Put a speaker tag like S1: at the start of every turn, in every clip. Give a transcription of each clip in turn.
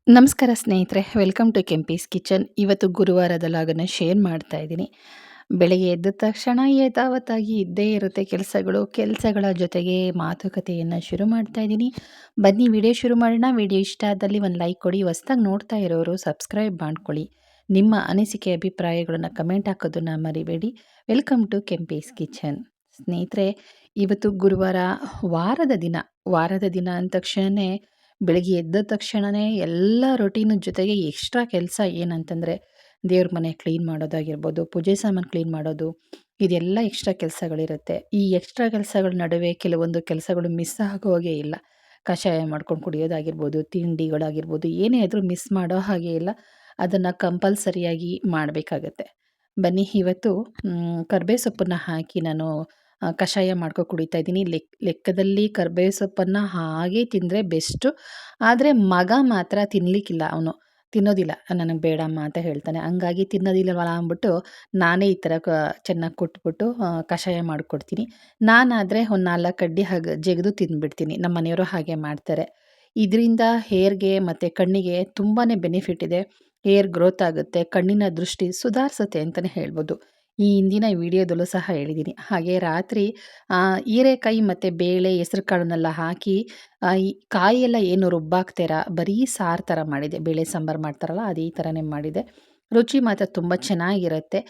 S1: ನಮಸ್ಕಾರ ಸ್ನೇಹಿತರೆ, welcome to Kempi's kitchen. ಇವತ್ತು ಗುರುವಾರದ ಲಾಗನ್ನ ಶೇರ್ ಮಾಡ್ತಾ ಇದ್ದೀನಿ. ಬೆಳಗ್ಗೆ ಎದ್ದ ತಕ್ಷಣ ಯಥಾವತ್ತಾಗಿ ಇದ್ದೇ ಇರುತ್ತೆ ಕೆಲಸಗಳ ಜೊತೆಗೆ ಮಾತುಕತೆಯನ್ನು ಶುರು ಮಾಡ್ತಾ ಇದ್ದೀನಿ. ಬನ್ನಿ ವಿಡಿಯೋ ಶುರು ಮಾಡೋಣ. ವಿಡಿಯೋ ಇಷ್ಟ ಆದಲ್ಲಿ ಒಂದು ಲೈಕ್ ಕೊಡಿ. ಹೊಸ್ದಾಗಿ ನೋಡ್ತಾ ಇರೋರು ಸಬ್ಸ್ಕ್ರೈಬ್ ಮಾಡ್ಕೊಳ್ಳಿ. ನಿಮ್ಮ ಅನಿಸಿಕೆ ಅಭಿಪ್ರಾಯಗಳನ್ನು ಕಮೆಂಟ್ ಹಾಕೋದನ್ನ ಮರಿಬೇಡಿ. Welcome to Kempi's kitchen. ಸ್ನೇಹಿತರೆ, ಇವತ್ತು ಗುರುವಾರ, ವಾರದ ದಿನ ಅಂದ ತಕ್ಷಣವೇ ಬೆಳಗ್ಗೆ ಎದ್ದ ತಕ್ಷಣವೇ ಎಲ್ಲ ರೊಟೀನ್ ಜೊತೆಗೆ ಎಕ್ಸ್ಟ್ರಾ ಕೆಲಸ ಏನಂತಂದರೆ ದೇವ್ರ ಮನೆ ಕ್ಲೀನ್ ಮಾಡೋದಾಗಿರ್ಬೋದು, ಪೂಜೆ ಸಾಮಾನು ಕ್ಲೀನ್ ಮಾಡೋದು, ಇದೆಲ್ಲ ಎಕ್ಸ್ಟ್ರಾ ಕೆಲಸಗಳಿರುತ್ತೆ. ಈ ಎಕ್ಸ್ಟ್ರಾ ಕೆಲಸಗಳ ನಡುವೆ ಕೆಲವೊಂದು ಕೆಲಸಗಳು ಮಿಸ್ ಆಗೋಗೇ ಇಲ್ಲ. ಕಷಾಯ ಮಾಡ್ಕೊಂಡು ಕುಡಿಯೋದಾಗಿರ್ಬೋದು, ತಿಂಡಿಗಳಾಗಿರ್ಬೋದು, ಏನೇ ಆದರೂ ಮಿಸ್ ಮಾಡೋ ಹಾಗೆ ಇಲ್ಲ. ಅದನ್ನು ಕಂಪಲ್ಸರಿಯಾಗಿ ಮಾಡಬೇಕಾಗತ್ತೆ. ಬನ್ನಿ ಇವತ್ತು ಕರ್ಬೇವು ಸೊಪ್ಪನ್ನು ಹಾಕಿ ನಾನು ಕಷಾಯ ಮಾಡ್ಕೊ ಕುಡಿತಾ ಇದ್ದೀನಿ. ಲೆಕ್ಕದಲ್ಲಿ ಕರ್ಬೇವು ಸೊಪ್ಪನ್ನು ಹಾಗೆ ತಿಂದರೆ ಬೆಸ್ಟು. ಆದರೆ ಮಗ ಮಾತ್ರ ತಿನ್ನಲಿಕ್ಕಿಲ್ಲ, ಅವನು ತಿನ್ನೋದಿಲ್ಲ. ನನಗೆ ಬೇಡಮ್ಮ ಅಂತ ಹೇಳ್ತಾನೆ. ಹಂಗಾಗಿ ತಿನ್ನೋದಿಲ್ಲವಲ್ಲ ಅಂದ್ಬಿಟ್ಟು ನಾನೇ ಈ ಥರ ಚೆನ್ನಾಗಿ ಕೊಟ್ಬಿಟ್ಟು ಕಷಾಯ ಮಾಡಿಕೊಡ್ತೀನಿ. ನಾನಾದರೆ ಒಂದು 4 ಕಡ್ಡಿ ಹಾಗೆ ಜಗಿದು ತಿಂದುಬಿಡ್ತೀನಿ. ನಮ್ಮ ಮನೆಯವರು ಹಾಗೆ ಮಾಡ್ತಾರೆ. ಇದರಿಂದ ಹೇರ್ಗೆ ಮತ್ತು ಕಣ್ಣಿಗೆ ತುಂಬಾ ಬೆನಿಫಿಟ್ ಇದೆ. ಹೇರ್ ಗ್ರೋತ್ ಆಗುತ್ತೆ, ಕಣ್ಣಿನ ದೃಷ್ಟಿ ಸುಧಾರಿಸುತ್ತೆ ಅಂತಲೇ ಹೇಳ್ಬೋದು. ಈ ಹಿಂದಿನ ವಿಡಿಯೋದಲ್ಲೂ ಸಹ ಹೇಳಿದ್ದೀನಿ. ಹಾಗೆ ರಾತ್ರಿ ಹೀರೆಕಾಯಿ ಮತ್ತು ಬೇಳೆ, ಹೆಸರು ಕಾಳನ್ನೆಲ್ಲ ಹಾಕಿ ಈ ಕಾಯಿಯೆಲ್ಲ ಏನು ರುಬ್ಬಾಕ್ತೀರಾ, ಬರೀ ಸಾರು ಥರ ಮಾಡಿದೆ. ಬೇಳೆ ಸಾಂಬಾರು ಮಾಡ್ತಾರಲ್ಲ ಅದೇ ಥರನೇ ಮಾಡಿದೆ. ರುಚಿ ಮಾತ್ರ ತುಂಬ ಚೆನ್ನಾಗಿರುತ್ತೆ.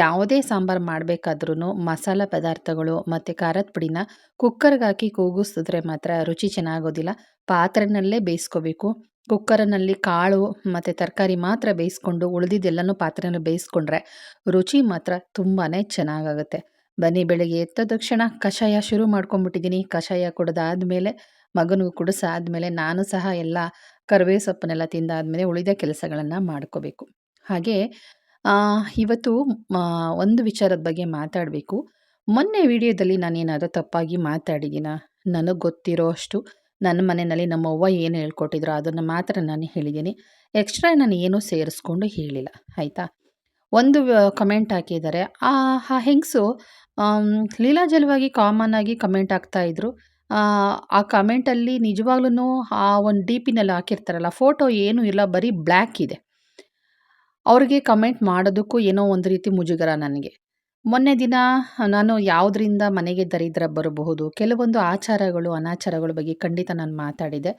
S1: ಯಾವುದೇ ಸಾಂಬಾರು ಮಾಡಬೇಕಾದ್ರೂ ಮಸಾಲ ಪದಾರ್ಥಗಳು ಮತ್ತು ಖಾರದ ಪುಡಿನ ಕುಕ್ಕರ್ಗೆ ಹಾಕಿ ಕೂಗಿಸಿದ್ರೆ ಮಾತ್ರ ರುಚಿ ಚೆನ್ನಾಗೋದಿಲ್ಲ. ಪಾತ್ರೆಯಲ್ಲೇ ಬೇಯಿಸ್ಕೋಬೇಕು. ಕುಕ್ಕರ್ನಲ್ಲಿ ಕಾಳು ಮತ್ತು ತರಕಾರಿ ಮಾತ್ರ ಬೇಯಿಸ್ಕೊಂಡು ಉಳಿದಿದ್ದೆಲ್ಲನೂ ಪಾತ್ರೆಯಲ್ಲಿ ಬೇಯಿಸ್ಕೊಂಡ್ರೆ ರುಚಿ ಮಾತ್ರ ತುಂಬಾ ಚೆನ್ನಾಗಾಗುತ್ತೆ. ಬನ್ನಿ, ಬೆಳಗ್ಗೆ ಎದ್ದ ತಕ್ಷಣ ಕಷಾಯ ಶುರು ಮಾಡ್ಕೊಂಬಿಟ್ಟಿದ್ದೀನಿ. ಕಷಾಯ ಕುಡಿದಾದ್ಮೇಲೆ ಮಗನಿಗೂ ಕುಡಿಸಾದ್ಮೇಲೆ ನಾನು ಸಹ ಎಲ್ಲ ಕರಿಬೇವು ಸೊಪ್ಪನ್ನೆಲ್ಲ ತಿಂದಾದ್ಮೇಲೆ ಉಳಿದ ಕೆಲಸಗಳನ್ನು ಮಾಡ್ಕೋಬೇಕು. ಹಾಗೆ ಇವತ್ತು ಒಂದು ವಿಚಾರದ ಬಗ್ಗೆ ಮಾತಾಡಬೇಕು. ಮೊನ್ನೆ ವಿಡಿಯೋದಲ್ಲಿ ನಾನೇನಾದರೂ ತಪ್ಪಾಗಿ ಮಾತಾಡಿದ್ದೀನಾ? ನನಗೆ ಗೊತ್ತಿರೋ ಅಷ್ಟು ನನ್ನ ಮನೆಯಲ್ಲಿ ನಮ್ಮವ್ವ ಏನು ಹೇಳ್ಕೊಟ್ಟಿದ್ರು ಅದನ್ನು ಮಾತ್ರ ನಾನು ಹೇಳಿದ್ದೀನಿ. ಎಕ್ಸ್ಟ್ರಾ ನಾನು ಏನೂ ಸೇರಿಸ್ಕೊಂಡು ಹೇಳಿಲ್ಲ, ಆಯಿತಾ? ಒಂದು ಕಮೆಂಟ್ ಹಾಕಿದ್ದಾರೆ. ಆ ಹೆಂಗಸು ಲೀಲಾಜಲವಾಗಿ ಕಾಮನ್ನಾಗಿ ಕಮೆಂಟ್ ಹಾಕ್ತಾಯಿದ್ರು. ಆ ಕಮೆಂಟಲ್ಲಿ ನಿಜವಾಗ್ಲೂ ಆ ಒಂದು ಡಿ ಪಿನಲ್ಲಿ ಹಾಕಿರ್ತಾರಲ್ಲ, ಫೋಟೋ ಏನೂ ಇಲ್ಲ, ಬರೀ ಬ್ಲ್ಯಾಕ್ ಇದೆ. ಅವ್ರಿಗೆ ಕಮೆಂಟ್ ಮಾಡೋದಕ್ಕೂ ಏನೋ ಒಂದು ರೀತಿ ಮುಜುಗರ ನನಗೆ. ಮೊನ್ನೆ ದಿನ ನಾನು ಯಾವುದರಿಂದ ಮನೆಗೆ ದರಿದ್ರ ಬರಬಹುದು, ಕೆಲವೊಂದು ಆಚಾರಗಳು, ಅನಾಚಾರಗಳ ಬಗ್ಗೆ ಖಂಡಿತ ನಾನು ಮಾತಾಡಿದೆ.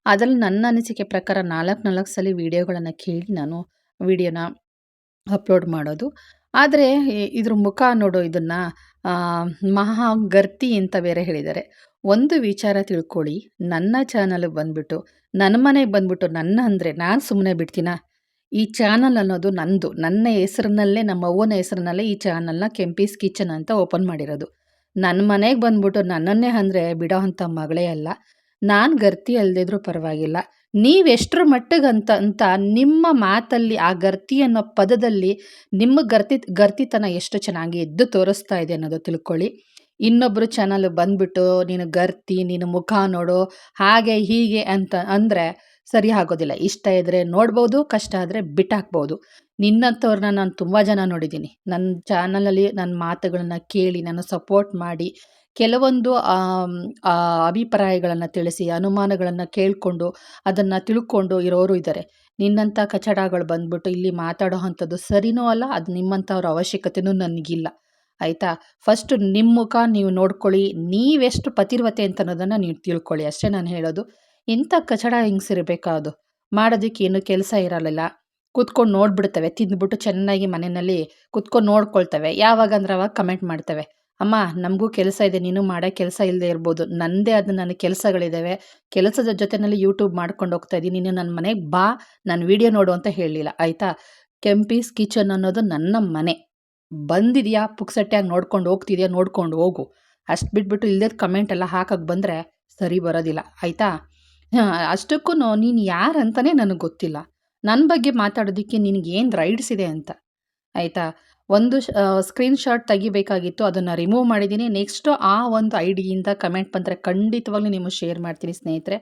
S1: ಅದರಲ್ಲಿ ನನ್ನ ಅನಿಸಿಕೆ ಪ್ರಕಾರ 4 ಸಲ ವಿಡಿಯೋಗಳನ್ನು ಕೇಳಿ ನಾನು ವಿಡಿಯೋನ ಅಪ್ಲೋಡ್ ಮಾಡೋದು. ಆದರೆ ಇದ್ರ ಮುಖ ನೋಡೋ ಇದನ್ನು ಮಹಾ ಗರ್ತಿ ಅಂತ ಬೇರೆ ಹೇಳಿದ್ದಾರೆ. ಒಂದು ವಿಚಾರ ತಿಳ್ಕೊಳ್ಳಿ, ನನ್ನ ಚಾನಲ್ಗೆ ಬಂದುಬಿಟ್ಟು, ನನ್ನ ಮನೆಗೆ ಬಂದುಬಿಟ್ಟು ನನ್ನ ಅಂದರೆ ನಾನು ಸುಮ್ಮನೆ ಬಿಡ್ತೀನಾ? ಈ ಚಾನಲ್ ಅನ್ನೋದು ನಂದು. ನನ್ನ ಹೆಸರಿನಲ್ಲೇ, ನಮ್ಮ ಅವ್ವನ ಹೆಸರಿನಲ್ಲೇ ಈ ಚಾನಲ್ನ ಕೆಂಪೀಸ್ ಕಿಚನ್ ಅಂತ ಓಪನ್ ಮಾಡಿರೋದು. ನನ್ನ ಮನೆಗೆ ಬಂದುಬಿಟ್ಟು ನನ್ನನ್ನೇ ಅಂದರೆ ಬಿಡೋ ಅಂಥ ಮಗಳೇ ಅಲ್ಲ. ನಾನು ಗರ್ತಿ ಅಲ್ಲದಿದ್ರೂ ಪರವಾಗಿಲ್ಲ. ನೀವೆಷ್ಟರ ಮಟ್ಟಿಗಂತ ನಿಮ್ಮ ಮಾತಲ್ಲಿ ಆ ಗರ್ತಿ ಅನ್ನೋ ಪದದಲ್ಲಿ ನಿಮ್ಮ ಗರ್ತಿತನ ಎಷ್ಟು ಚೆನ್ನಾಗಿ ಎದ್ದು ತೋರಿಸ್ತಾ ಇದೆ ಅನ್ನೋದು ತಿಳ್ಕೊಳ್ಳಿ. ಇನ್ನೊಬ್ಬರು ಚಾನಲ್ ಬಂದುಬಿಟ್ಟು ನೀನು ಗರ್ತಿ, ನೀನು ಮುಖ ನೋಡು, ಹಾಗೆ ಹೀಗೆ ಅಂತ ಅಂದರೆ ಸರಿ ಆಗೋದಿಲ್ಲ. ಇಷ್ಟ ಇದ್ದರೆ ನೋಡ್ಬೋದು, ಕಷ್ಟ ಆದರೆ ಬಿಟ್ಟಾಕ್ಬೋದು. ನಿನ್ನಂಥವ್ರನ್ನ ನಾನು ತುಂಬ ಜನ ನೋಡಿದ್ದೀನಿ. ನನ್ನ ಚಾನಲಲ್ಲಿ ನನ್ನ ಮಾತುಗಳನ್ನು ಕೇಳಿ ನಾನು ಸಪೋರ್ಟ್ ಮಾಡಿ ಕೆಲವೊಂದು ಅಭಿಪ್ರಾಯಗಳನ್ನು ತಿಳಿಸಿ, ಅನುಮಾನಗಳನ್ನು ಕೇಳಿಕೊಂಡು ಅದನ್ನು ತಿಳ್ಕೊಂಡು ಇರೋರು ಇದ್ದಾರೆ. ನಿನ್ನಂಥ ಕಚಡಗಳು ಬಂದುಬಿಟ್ಟು ಇಲ್ಲಿ ಮಾತಾಡೋ ಅಂಥದ್ದು ಸರಿನೂ ಅಲ್ಲ. ಅದು ನಿಮ್ಮಂಥವ್ರ ಅವಶ್ಯಕತೆಯೂ ನನಗಿಲ್ಲ, ಆಯಿತಾ? ಫಸ್ಟು ನಿಮ್ಮ ಮುಖ ನೀವು ನೋಡ್ಕೊಳ್ಳಿ. ನೀವೆಷ್ಟು ಪತಿರ್ವತೆ ಅಂತ ಅನ್ನೋದನ್ನು ನೀವು ತಿಳ್ಕೊಳ್ಳಿ, ಅಷ್ಟೇ ನಾನು ಹೇಳೋದು. ಇಂಥ ಕಚಡ ಹೆಂಗಸಿರಬೇಕಾ? ಅದು ಮಾಡೋದಕ್ಕೆ ಏನು ಕೆಲಸ ಇರಲಿಲ್ಲ. ಕೂತ್ಕೊಂಡು ನೋಡ್ಬಿಡ್ತವೆ, ತಿಂದ್ಬಿಟ್ಟು ಚೆನ್ನಾಗಿ ಮನೆಯಲ್ಲಿ ಕೂತ್ಕೊಂಡು ನೋಡ್ಕೊಳ್ತವೆ. ಯಾವಾಗಂದ್ರೆ ಅವಾಗ ಕಮೆಂಟ್ ಮಾಡ್ತವೆ, ಅಮ್ಮ ನಮಗೂ ಕೆಲಸ ಇದೆ, ನೀನು ಮಾಡೋ ಕೆಲಸ ಇಲ್ಲದೆ ಇರ್ಬೋದು, ನನ್ನದೇ ಆದ ನನಗೆ ಕೆಲಸಗಳಿದ್ದಾವೆ, ಕೆಲಸದ ಜೊತೆಯಲ್ಲಿ ಯೂಟ್ಯೂಬ್ ಮಾಡ್ಕೊಂಡು ಹೋಗ್ತಾ ಇದ್ದೀನಿ, ನೀನು ನನ್ನ ಮನೆಗೆ ಬಾ, ನಾನು ವಿಡಿಯೋ ನೋಡು ಅಂತ ಹೇಳಲಿಲ್ಲ, ಆಯಿತಾ? ಕೆಂಪೀಸ್ ಕಿಚನ್ ಅನ್ನೋದು ನನ್ನ ಮನೆ. ಬಂದಿದೆಯಾ, ಪುಕ್ಸಟ್ಟೆಯಾಗಿ ನೋಡ್ಕೊಂಡು ಹೋಗ್ತಿದ್ಯಾ, ನೋಡ್ಕೊಂಡು ಹೋಗು. ಅಷ್ಟು ಬಿಟ್ಬಿಟ್ಟು ಇಲ್ಲದ ಕಮೆಂಟ್ ಎಲ್ಲ ಹಾಕಕ್ಕೆ ಬಂದರೆ ಸರಿ ಬರೋದಿಲ್ಲ, ಆಯಿತಾ? ಅಷ್ಟಕ್ಕೂ ನೀನು ಯಾರಂತಲೇ ನನಗೆ ಗೊತ್ತಿಲ್ಲ. ನನ್ನ ಬಗ್ಗೆ ಮಾತಾಡೋದಕ್ಕೆ ನಿನಗೇನು ರೈಟ್ಸ್ ಇದೆ ಅಂತ, ಆಯಿತಾ? ಒಂದು ಸ್ಕ್ರೀನ್‌ಶಾಟ್ ತೆಗಿಬೇಕಾಗಿತ್ತು, ಅದನ್ನು ರಿಮೂವ್ ಮಾಡಿದ್ದೀನಿ. ನೆಕ್ಸ್ಟು ಆ ಒಂದು ಐಡಿಯಿಂದ ಕಮೆಂಟ್ ಬಂದರೆ ಖಂಡಿತವಾಗ್ಲೂ ನಿಮಗೆ ಶೇರ್ ಮಾಡ್ತೀನಿ ಸ್ನೇಹಿತರೆ.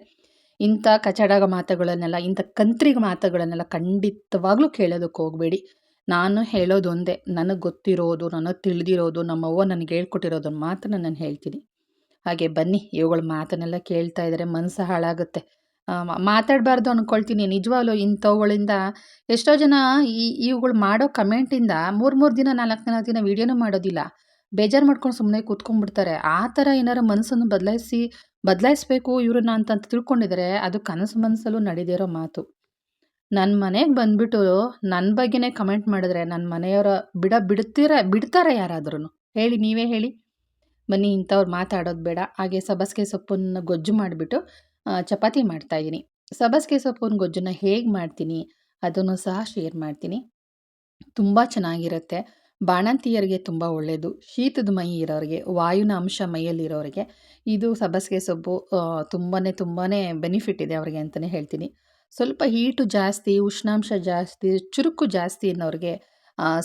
S1: ಇಂಥ ಕಚಡ ಮಾತುಗಳನ್ನೆಲ್ಲ, ಇಂಥ ಕಂತ್ರಿಗ ಮಾತುಗಳನ್ನೆಲ್ಲ ಖಂಡಿತವಾಗ್ಲೂ ಕೇಳೋದಕ್ಕೆ ಹೋಗಬೇಡಿ. ನಾನು ಹೇಳೋದು ಒಂದೇ, ನನಗೆ ಗೊತ್ತಿರೋದು, ನನಗೆ ತಿಳಿದಿರೋದು, ನಮ್ಮವ್ವ ನನಗೆ ಹೇಳ್ಕೊಟ್ಟಿರೋದನ್ನು ಮಾತ್ರ ನಾನು ಹೇಳ್ತೀನಿ. ಹಾಗೆ ಬನ್ನಿ, ಇವುಗಳ ಮಾತನ್ನೆಲ್ಲ ಕೇಳ್ತಾ ಇದ್ದರೆ ಮನಸ್ಸು ಹಾಳಾಗುತ್ತೆ. ಮಾತಾಡಬಾರ್ದು ಅಂದ್ಕೊಳ್ತೀನಿ. ನಿಜವಾಗ್ಲೂ ಇಂಥವುಗಳಿಂದ ಎಷ್ಟೋ ಜನ ಇವುಗಳು ಮಾಡೋ ಕಮೆಂಟಿಂದ 3 ದಿನ 4 ದಿನ ವೀಡಿಯೋನೇ ಮಾಡೋದಿಲ್ಲ. ಬೇಜಾರು ಮಾಡ್ಕೊಂಡು ಸುಮ್ಮನೆ ಕೂತ್ಕೊಂಡ್ಬಿಡ್ತಾರೆ. ಆ ಥರ ಏನಾರು ಮನಸ್ಸನ್ನು ಬದಲಾಯಿಸಬೇಕು ಇವ್ರನ್ನ ಅಂತ ತಿಳ್ಕೊಂಡಿದ್ರೆ ಅದು ಕನಸು ಮನಸ್ಸಲ್ಲೂ ನಡೀದೇ ಇರೋ ಮಾತು. ನನ್ನ ಮನೆಗೆ ಬಂದ್ಬಿಟ್ಟು ನನ್ನ ಬಗ್ಗೆನೇ ಕಮೆಂಟ್ ಮಾಡಿದ್ರೆ ನನ್ನ ಮನೆಯವರ ಬಿಡ್ತಾರಾ ಯಾರಾದ್ರೂ? ಹೇಳಿ, ನೀವೇ ಹೇಳಿ. ಬನ್ನಿ, ಇಂಥವ್ರು ಮಾತಾಡೋದು ಬೇಡ. ಹಾಗೆ ಸಬ್ಬಸಿಗೆ ಸೊಪ್ಪನ್ನು ಗೊಜ್ಜು ಮಾಡಿಬಿಟ್ಟು ಚಪಾತಿ ಮಾಡ್ತಾಯಿದ್ದೀನಿ. ಸಬ್ಬಸಿಗೆ ಸೊಪ್ಪಿನ ಗೊಜ್ಜನ್ನು ಹೇಗೆ ಮಾಡ್ತೀನಿ ಅದನ್ನು ಸಹ ಶೇರ್ ಮಾಡ್ತೀನಿ. ತುಂಬ ಚೆನ್ನಾಗಿರುತ್ತೆ. ಬಾಣಂತಿಯರಿಗೆ ತುಂಬ ಒಳ್ಳೆಯದು. ಶೀತದ ಮೈ ಇರೋರಿಗೆ, ವಾಯುವಿನ ಅಂಶ ಮೈಯಲ್ಲಿರೋರಿಗೆ ಇದು ಸಬ್ಬಸಿಗೆ ಸೊಪ್ಪು ತುಂಬಾ ಬೆನಿಫಿಟ್ ಇದೆ ಅವ್ರಿಗೆ ಅಂತಲೇ ಹೇಳ್ತೀನಿ. ಸ್ವಲ್ಪ ಹೀಟು ಜಾಸ್ತಿ, ಉಷ್ಣಾಂಶ ಜಾಸ್ತಿ, ಚುರುಕು ಜಾಸ್ತಿ ಅನ್ನೋರಿಗೆ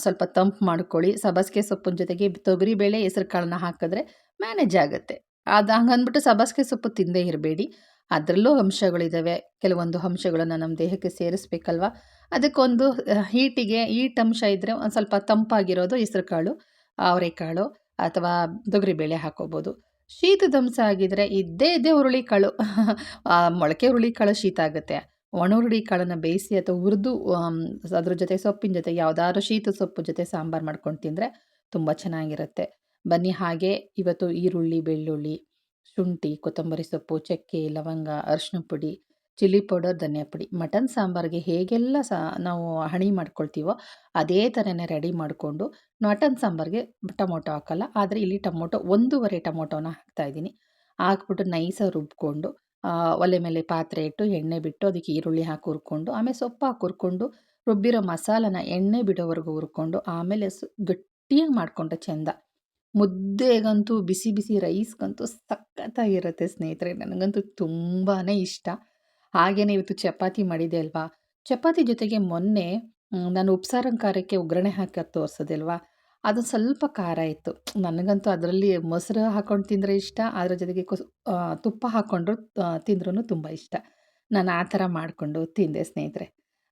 S1: ಸ್ವಲ್ಪ ತಂಪು ಮಾಡ್ಕೊಳ್ಳಿ. ಸಬ್ಬಸಿಗೆ ಸೊಪ್ಪಿನ ಜೊತೆಗೆ ತೊಗರಿಬೇಳೆ, ಹೆಸರು ಕಾಳನ್ನ ಹಾಕಿದ್ರೆ ಮ್ಯಾನೇಜ್ ಆಗುತ್ತೆ. ಅದು ಹಂಗಂದ್ಬಿಟ್ಟು ಸಬ್ಬಸಿಗೆ ಸೊಪ್ಪು ತಿಂದೇ ಇರಬೇಡಿ. ಅದರಲ್ಲೂ ಅಂಶಗಳಿದ್ದಾವೆ. ಕೆಲವೊಂದು ಅಂಶಗಳನ್ನು ನಮ್ಮ ದೇಹಕ್ಕೆ ಸೇರಿಸ್ಬೇಕಲ್ವ. ಅದಕ್ಕೊಂದು ಹೀಟ್ ಅಂಶ ಇದ್ದರೆ ಒಂದು ಸ್ವಲ್ಪ ತಂಪಾಗಿರೋದು ಹೆಸರುಕಾಳು, ಅವರೆಕಾಳು ಅಥವಾ ತೊಗರಿಬೇಳೆ ಹಾಕ್ಕೋಬೋದು. ಶೀತದಂಶ ಆಗಿದ್ದರೆ ಇದ್ದೇ ಹುರುಳಿಕಾಳು ಮೊಳಕೆ ಹುರುಳಿಕಾಳು ಶೀತ ಆಗುತ್ತೆ. ಒಣ ಹುರುಳಿಕಾಳನ್ನು ಬೇಯಿಸಿ ಅಥವಾ ಹುರಿದು ಅದ್ರ ಜೊತೆ ಸೊಪ್ಪಿನ ಜೊತೆ ಯಾವುದಾದ್ರೂ ಶೀತದ ಸೊಪ್ಪು ಜೊತೆ ಸಾಂಬಾರು ಮಾಡ್ಕೊಂಡು ತಿಂದರೆ ತುಂಬ ಚೆನ್ನಾಗಿರುತ್ತೆ. ಬನ್ನಿ, ಹಾಗೆ ಇವತ್ತು ಈರುಳ್ಳಿ, ಬೆಳ್ಳುಳ್ಳಿ, ಶುಂಠಿ, ಕೊತ್ತಂಬರಿ ಸೊಪ್ಪು, ಚಕ್ಕೆ, ಲವಂಗ, ಅರಿಶಿನ ಪುಡಿ, ಚಿಲ್ಲಿ ಪೌಡರ್, ಧನಿಯಾ ಪುಡಿ, ಮಟನ್ ಸಾಂಬಾರಿಗೆ ಹೇಗೆಲ್ಲ ನಾವು ಹಣಿ ಮಾಡ್ಕೊಳ್ತೀವೋ ಅದೇ ಥರನೇ ರೆಡಿ ಮಾಡಿಕೊಂಡು, ಮಟನ್ ಸಾಂಬಾರಿಗೆ ಟೊಮೊಟೊ ಹಾಕಲ್ಲ, ಆದರೆ ಇಲ್ಲಿ ಟೊಮೊಟೊ 1.5 ಟೊಮೊಟೊನ ಹಾಕ್ತಾಯಿದ್ದೀನಿ. ಹಾಕ್ಬಿಟ್ಟು ನೈಸಾಗಿ ರುಬ್ಕೊಂಡು ಒಲೆ ಮೇಲೆ ಪಾತ್ರೆ ಇಟ್ಟು ಎಣ್ಣೆ ಬಿಟ್ಟು ಅದಕ್ಕೆ ಈರುಳ್ಳಿ ಹಾಕಿ ಹುರ್ಕೊಂಡು, ಆಮೇಲೆ ಸೊಪ್ಪು ಹಾಕಿ ಹುರ್ಕೊಂಡು, ರುಬ್ಬಿರೋ ಮಸಾಲನ ಎಣ್ಣೆ ಬಿಡೋವರೆಗೂ ಹುರ್ಕೊಂಡು, ಆಮೇಲೆ ಗಟ್ಟಿಯಾಗಿ ಮಾಡಿಕೊಂಡ್ರೆ ಚೆಂದ. ಮುದ್ದೆಗಂತೂ, ಬಿಸಿ ಬಿಸಿ ರೈಸ್ಗಂತೂ ಸಖತ್ತಾಗಿರುತ್ತೆ ಸ್ನೇಹಿತರೆ. ನನಗಂತೂ ತುಂಬಾ ಇಷ್ಟ. ಹಾಗೆಯೇ ಇವತ್ತು ಚಪಾತಿ ಮಾಡಿದೆ ಅಲ್ವಾ, ಚಪಾತಿ ಜೊತೆಗೆ ಮೊನ್ನೆ ನಾನು ಉಪ್ಸಾರು ಖಾರಕ್ಕೆ ಒಗ್ಗರಣೆ ಹಾಕೋದು ತೋರಿಸಿದೆ ಅಲ್ವಾ, ಅದು ಸ್ವಲ್ಪ ಖಾರ ಇತ್ತು. ನನಗಂತೂ ಅದರಲ್ಲಿ ಮೊಸರು ಹಾಕ್ಕೊಂಡು ತಿಂದರೆ ಇಷ್ಟ, ಅದರ ಜೊತೆಗೆ ತುಪ್ಪ ಹಾಕ್ಕೊಂಡ್ರು ತಿಂದ್ರೂ ತುಂಬ ಇಷ್ಟ. ನಾನು ಆ ಥರ ಮಾಡಿಕೊಂಡು ತಿಂದೆ ಸ್ನೇಹಿತರೆ.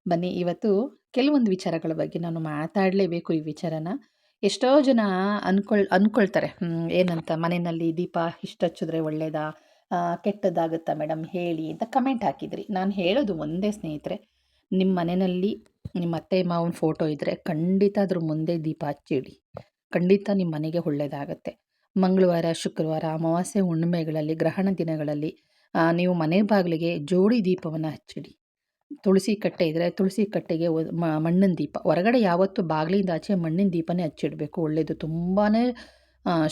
S1: ಬನ್ನಿ, ಇವತ್ತು ಕೆಲವೊಂದು ವಿಚಾರಗಳ ಬಗ್ಗೆ ನಾನು ಮಾತಾಡಲೇಬೇಕು. ಈ ವಿಚಾರನ ಎಷ್ಟೋ ಜನ ಅಂದ್ಕೊಳ್ತಾರೆ, ಏನಂತ, ಮನೆಯಲ್ಲಿ ದೀಪ ಇಷ್ಟು ಹಚ್ಚಿದ್ರೆ ಒಳ್ಳೆಯದಾ, ಕೆಟ್ಟದಾಗುತ್ತಾ ಮೇಡಮ್ ಹೇಳಿ ಅಂತ ಕಮೆಂಟ್ ಹಾಕಿದ್ರಿ. ನಾನು ಹೇಳೋದು ಒಂದೇ ಸ್ನೇಹಿತರೆ, ನಿಮ್ಮ ಮನೆಯಲ್ಲಿ ನಿಮ್ಮ ಅತ್ತೆ ಮಾವನ ಫೋಟೋ ಇದ್ದರೆ ಖಂಡಿತ ಅದ್ರ ಮುಂದೆ ದೀಪ ಹಚ್ಚಿಡಿ. ಖಂಡಿತ ನಿಮ್ಮ ಮನೆಗೆ ಒಳ್ಳೆಯದಾಗತ್ತೆ. ಮಂಗಳವಾರ, ಶುಕ್ರವಾರ, ಅಮಾವಾಸ್ಯೆ, ಹುಣ್ಣಿಮೆಗಳಲ್ಲಿ, ಗ್ರಹಣ ದಿನಗಳಲ್ಲಿ ನೀವು ಮನೆ ಬಾಗಿಲಿಗೆ ಜೋಡಿ ದೀಪವನ್ನು ಹಚ್ಚಿಡಿ. ತುಳಸಿ ಕಟ್ಟೆ ಇದ್ದರೆ ತುಳಸಿ ಕಟ್ಟೆಗೆ ಮಣ್ಣಿನ ದೀಪ, ಹೊರಗಡೆ ಯಾವತ್ತೂ ಬಾಗಿಲಿಂದ ಆಚೆ ಮಣ್ಣಿನ ದೀಪನೇ ಹಚ್ಚಿಡಬೇಕು, ಒಳ್ಳೆಯದು. ತುಂಬಾ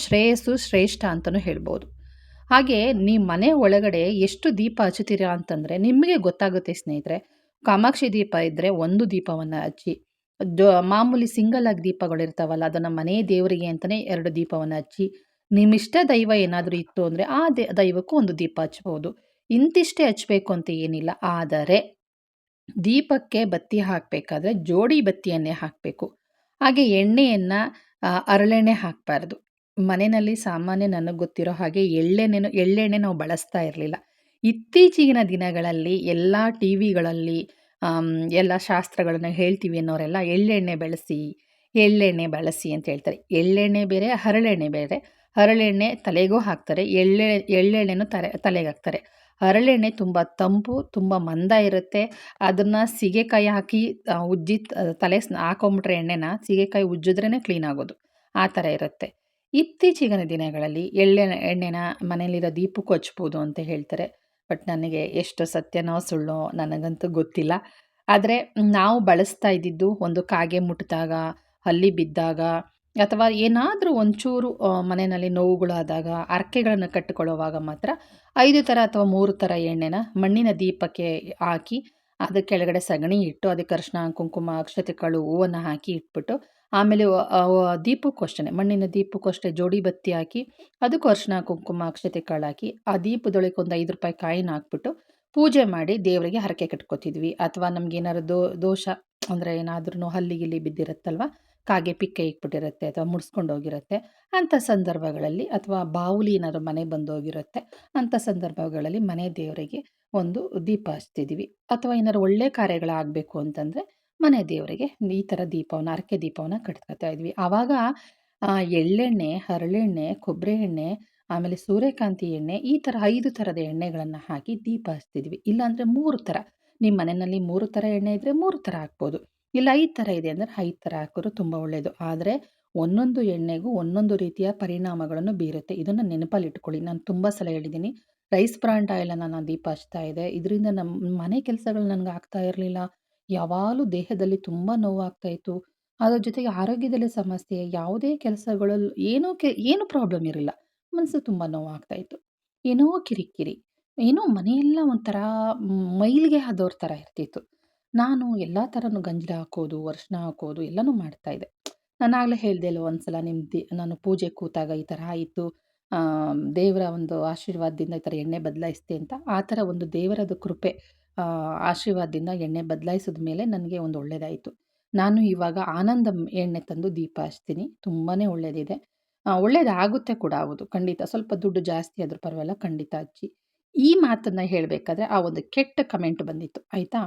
S1: ಶ್ರೇಯಸ್ಸು, ಶ್ರೇಷ್ಠ ಅಂತಲೂ ಹೇಳ್ಬೋದು. ಹಾಗೆ ನಿಮ್ಮ ಮನೆ ಒಳಗಡೆ ಎಷ್ಟು ದೀಪ ಹಚ್ಚುತ್ತೀರಾ ಅಂತಂದರೆ ನಿಮಗೆ ಗೊತ್ತಾಗುತ್ತೆ ಸ್ನೇಹಿತರೆ. ಕಾಮಾಕ್ಷಿ ದೀಪ ಇದ್ದರೆ ಒಂದು ದೀಪವನ್ನು ಹಚ್ಚಿ, ಮಾಮೂಲಿ ಸಿಂಗಲ್ ಆಗಿ ದೀಪಗಳಿರ್ತಾವಲ್ಲ, ಅದನ್ನು ಮನೆ ದೇವರಿಗೆ ಅಂತಲೇ 2 ದೀಪವನ್ನು ಹಚ್ಚಿ, ನಿಮ್ಮಿಷ್ಟ ದೈವ ಏನಾದರೂ ಇತ್ತು ಅಂದರೆ ಆ ದೈವಕ್ಕೂ ಒಂದು ದೀಪ ಹಚ್ಬೋದು. ಇಂತಿಷ್ಟೇ ಹಚ್ಚಬೇಕು ಅಂತ ಏನಿಲ್ಲ. ಆದರೆ ದೀಪಕ್ಕೆ ಬತ್ತಿ ಹಾಕಬೇಕಾದ್ರೆ ಜೋಡಿ ಬತ್ತಿಯನ್ನೇ ಹಾಕಬೇಕು. ಹಾಗೆ ಎಣ್ಣೆಯನ್ನು ಹರಳೆಣ್ಣೆ ಹಾಕಬಾರ್ದು. ಮನೆಯಲ್ಲಿ ಸಾಮಾನ್ಯ ನನಗೆ ಗೊತ್ತಿರೋ ಹಾಗೆ ಎಳ್ಳೆಣ್ಣೆ ನಾವು ಬಳಸ್ತಾ ಇರಲಿಲ್ಲ. ಇತ್ತೀಚಿನ ದಿನಗಳಲ್ಲಿ ಎಲ್ಲ ಟಿ ವಿಗಳಲ್ಲಿ ಎಲ್ಲ ಶಾಸ್ತ್ರಗಳನ್ನ ಹೇಳ್ತೀವಿ ಅನ್ನೋರೆಲ್ಲ ಎಳ್ಳೆಣ್ಣೆ ಬಳಸಿ ಅಂತ ಹೇಳ್ತಾರೆ. ಎಳ್ಳೆಣ್ಣೆ ಬೇರೆ, ಹರಳೆಣ್ಣೆ ಬೇರೆ. ಹರಳೆಣ್ಣೆ ತಲೆಗೂ ಹಾಕ್ತಾರೆ, ಎಳ್ಳೆಣ್ಣೆನೂ ತಲೆಗೆ ಹಾಕ್ತಾರೆ. ಹರಳೆಣ್ಣೆ ತುಂಬ ತಂಪು, ತುಂಬ ಮಂದ ಇರುತ್ತೆ. ಅದನ್ನು ಸೀಗೆಕಾಯಿ ಹಾಕಿ ಉಜ್ಜಿ ತಲೆ ಹಾಕೊಂಬಿಟ್ರೆ ಎಣ್ಣೆನ ಸೀಗೆಕಾಯಿ ಉಜ್ಜಿದ್ರೇ ಕ್ಲೀನ್ ಆಗೋದು, ಆ ಥರ ಇರುತ್ತೆ. ಇತ್ತೀಚಿನ ದಿನಗಳಲ್ಲಿ ಎಣ್ಣೆನ ಮನೆಯಲ್ಲಿರೋ ದೀಪಕ್ಕೂ ಹಚ್ಬೋದು ಅಂತ ಹೇಳ್ತಾರೆ. ಬಟ್ ನನಗೆ ಎಷ್ಟು ಸತ್ಯನೋ ಸುಳ್ಳೋ ನನಗಂತೂ ಗೊತ್ತಿಲ್ಲ. ಆದರೆ ನಾವು ಬಳಸ್ತಾ ಇದ್ದಿದ್ದು ಒಂದು ಕಾಗೆ ಮುಟ್ಟಿದಾಗ, ಹಲ್ಲಿ ಬಿದ್ದಾಗ, ಅಥವಾ ಏನಾದರೂ ಒಂಚೂರು ಮನೆಯಲ್ಲಿ ನೋವುಗಳಾದಾಗ, ಹರಕೆಗಳನ್ನು ಕಟ್ಟಿಕೊಳ್ಳುವಾಗ ಮಾತ್ರ 5 ಥರ ಅಥವಾ 3 ಥರ ಎಣ್ಣೆನ ಮಣ್ಣಿನ ದೀಪಕ್ಕೆ ಹಾಕಿ, ಅದ್ರ ಕೆಳಗಡೆ ಸಗಣಿ ಇಟ್ಟು, ಅದಕ್ಕೆ ಅರಿಶಿನ, ಕುಂಕುಮ, ಅಕ್ಷತೆ ಕಾಳು, ಹೂವನ್ನು ಹಾಕಿ ಇಟ್ಬಿಟ್ಟು, ಆಮೇಲೆ ದೀಪಕ್ಕೂ ಅಷ್ಟೇ, ಮಣ್ಣಿನ ದೀಪಕ್ಕೂ ಅಷ್ಟೇ ಜೋಡಿ ಬತ್ತಿ ಹಾಕಿ, ಅದಕ್ಕೂ ಅರಿಶಿನ, ಕುಂಕುಮ, ಅಕ್ಷತೆ ಕಾಳು ಹಾಕಿ, ಆ ದೀಪದೊಳಗೆ ಒಂದು 5 ರೂಪಾಯಿ ಕಾಯಿನ ಹಾಕ್ಬಿಟ್ಟು ಪೂಜೆ ಮಾಡಿ ದೇವರಿಗೆ ಹರಕೆ ಕಟ್ಕೋತಿದ್ವಿ. ಅಥವಾ ನಮಗೇನಾದ್ರು ದೋಷ ಅಂದರೆ ಏನಾದ್ರೂ ಹಲ್ಲಿಗಿಲ್ಲಿ ಬಿದ್ದಿರುತ್ತಲ್ವ, ಕಾಗೆ ಪಿಕ್ಕೆ ಇಕ್ಬಿಟ್ಟಿರುತ್ತೆ ಅಥವಾ ಮುಡ್ಸ್ಕೊಂಡು ಹೋಗಿರುತ್ತೆ, ಅಂಥ ಸಂದರ್ಭಗಳಲ್ಲಿ, ಅಥವಾ ಬಾವುಲಿ ಏನಾದ್ರು ಮನೆ ಬಂದೋಗಿರುತ್ತೆ, ಅಂಥ ಸಂದರ್ಭಗಳಲ್ಲಿ ಮನೆ ದೇವರಿಗೆ ಒಂದು ದೀಪ ಹಚ್ತಿದ್ವಿ. ಅಥವಾ ಏನಾದ್ರು ಒಳ್ಳೆ ಕಾರ್ಯಗಳಾಗಬೇಕು ಅಂತಂದರೆ ಮನೆ ದೇವರಿಗೆ ಈ ಥರ ದೀಪವನ್ನು, ಹರಕೆ ದೀಪವನ್ನು ಕಟ್ಕೊತಾ ಇದ್ವಿ. ಆವಾಗ ಎಳ್ಳೆಣ್ಣೆ, ಹರಳೆಣ್ಣೆ, ಕೊಬ್ಬರಿ ಎಣ್ಣೆ ಆಮೇಲೆ ಸೂರ್ಯಕಾಂತಿ ಎಣ್ಣೆ, ಈ ಥರ 5 ಥರದ ಎಣ್ಣೆಗಳನ್ನು ಹಾಕಿ ದೀಪ ಹಚ್ತಿದ್ವಿ. ಇಲ್ಲಾಂದರೆ 3 ಥರ, ನಿಮ್ಮ ಮನೆಯಲ್ಲಿ 3 ಥರ ಎಣ್ಣೆ ಇದ್ದರೆ 3 ಥರ ಹಾಕ್ಬೋದು. ಇಲ್ಲ 5 ಥರ ಇದೆ ಅಂದರೆ 5 ಥರ ಹಾಕಿದ್ರು ತುಂಬ ಒಳ್ಳೆಯದು. ಆದರೆ ಒಂದೊಂದು ಎಣ್ಣೆಗೂ ಒಂದೊಂದು ರೀತಿಯ ಪರಿಣಾಮಗಳನ್ನು ಬೀರುತ್ತೆ. ಇದನ್ನು ನೆನಪಲ್ಲಿಟ್ಕೊಳ್ಳಿ. ನಾನು ತುಂಬ ಸಲ ಹೇಳಿದ್ದೀನಿ. ರೈಸ್ ಬ್ರಾಂಡ್ ಆಯಿಲನ್ನು ನಾನು ದೀಪ ಹಚ್ತಾ ಇದ್ದೆ. ಇದರಿಂದ ನಮ್ಮ ಮನೆ ಕೆಲಸಗಳು ನನಗೆ ಆಗ್ತಾ ಇರಲಿಲ್ಲ. ಯಾವಾಗಲೂ ದೇಹದಲ್ಲಿ ತುಂಬ ನೋವಾಗ್ತಾ ಇತ್ತು. ಅದ್ರ ಜೊತೆಗೆ ಆರೋಗ್ಯದಲ್ಲಿ ಸಮಸ್ಯೆ, ಯಾವುದೇ ಕೆಲಸಗಳಲ್ಲಿ ಏನು ಪ್ರಾಬ್ಲಮ್ ಇರಲಿಲ್ಲ. ಮನಸ್ಸು ತುಂಬ ನೋವಾಗ್ತಾ ಇತ್ತು. ಏನೋ ಕಿರಿಕಿರಿ, ಏನೋ ಮನೆಯೆಲ್ಲ ಒಂಥರ ಮೈಲಿಗೆ ಆದವ್ರ ಥರ ಇರ್ತಿತ್ತು. ನಾನು ಎಲ್ಲ ಥರನೂ ಗಂಜಲ ಹಾಕೋದು, ಅರಿಶಿನ ಹಾಕೋದು ಎಲ್ಲನೂ ಮಾಡ್ತಾಯಿದ್ದೆ. ನಾನಾಗಲೇ ಹೇಳಿದೆ ಅಲ್ವ ಒಂದ್ಸಲ ನಾನು ಪೂಜೆ ಕೂತಾಗ ಈ ಥರ ಆಯಿತು, ದೇವರ ಒಂದು ಆಶೀರ್ವಾದದಿಂದ ಈ ಥರ ಎಣ್ಣೆ ಬದಲಾಯಿಸಿದೆ ಅಂತ. ಆ ಥರ ಒಂದು ದೇವರದು ಕೃಪೆ, ಆಶೀರ್ವಾದದಿಂದ ಎಣ್ಣೆ ಬದಲಾಯಿಸಿದ ಮೇಲೆ ನನಗೆ ಒಂದು ಒಳ್ಳೆಯದಾಯಿತು. ನಾನು ಇವಾಗ ಆನಂದಂ ಎಣ್ಣೆ ತಂದು ದೀಪ ಹಚ್ತೀನಿ. ತುಂಬಾ ಒಳ್ಳೆಯದಿದೆ. ಒಳ್ಳೆಯದಾಗುತ್ತೆ ಕೂಡ, ಹೌದು ಖಂಡಿತ. ಸ್ವಲ್ಪ ದುಡ್ಡು ಜಾಸ್ತಿ ಆದರೂ ಪರವಾಗಿಲ್ಲ, ಖಂಡಿತ ಹಚ್ಚಿ. ಈ ಮಾತನ್ನು ಹೇಳಬೇಕಾದ್ರೆ ಆ ಒಂದು ಕೆಟ್ಟ ಕಮೆಂಟ್ ಬಂದಿತ್ತು, ಆಯಿತಾ?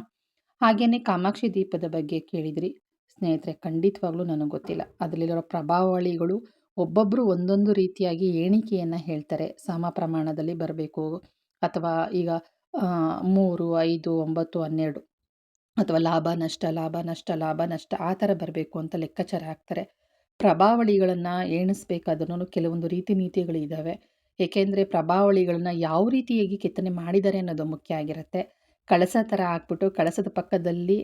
S1: ಹಾಗೆಯೇ ಕಾಮಾಕ್ಷಿ ದೀಪದ ಬಗ್ಗೆ ಕೇಳಿದ್ರಿ. ಸ್ನೇಹಿತರೆ, ಖಂಡಿತವಾಗ್ಲೂ ನನಗೆ ಗೊತ್ತಿಲ್ಲ. ಅದರಲ್ಲಿರೋ ಪ್ರಭಾವಳಿಗಳು ಒಬ್ಬೊಬ್ಬರು ಒಂದೊಂದು ರೀತಿಯಾಗಿ ಎಣಿಕೆಯನ್ನು ಹೇಳ್ತಾರೆ. ಸಮ ಪ್ರಮಾಣದಲ್ಲಿ ಬರಬೇಕು, ಅಥವಾ ಈಗ 3, 5, 9, 12, ಅಥವಾ ಲಾಭ ನಷ್ಟ ಲಾಭ ನಷ್ಟ ಲಾಭ ನಷ್ಟ ಆ ಥರ ಬರಬೇಕು ಅಂತ ಲೆಕ್ಕಾಚಾರ ಹಾಕ್ತಾರೆ. ಪ್ರಭಾವಳಿಗಳನ್ನು ಎಣಿಸ್ಬೇಕಾದ್ರೂ ಕೆಲವೊಂದು ರೀತಿ ನೀತಿಗಳಿದ್ದಾವೆ. ಏಕೆಂದರೆ ಪ್ರಭಾವಳಿಗಳನ್ನ ಯಾವ ರೀತಿಯಾಗಿ ಕೆತ್ತನೆ ಮಾಡಿದ್ದಾರೆ ಅನ್ನೋದು ಮುಖ್ಯ ಆಗಿರುತ್ತೆ. ಕಳಸ ಥರ ಹಾಕ್ಬಿಟ್ಟು ಕಳಸದ ಪಕ್ಕದಲ್ಲಿ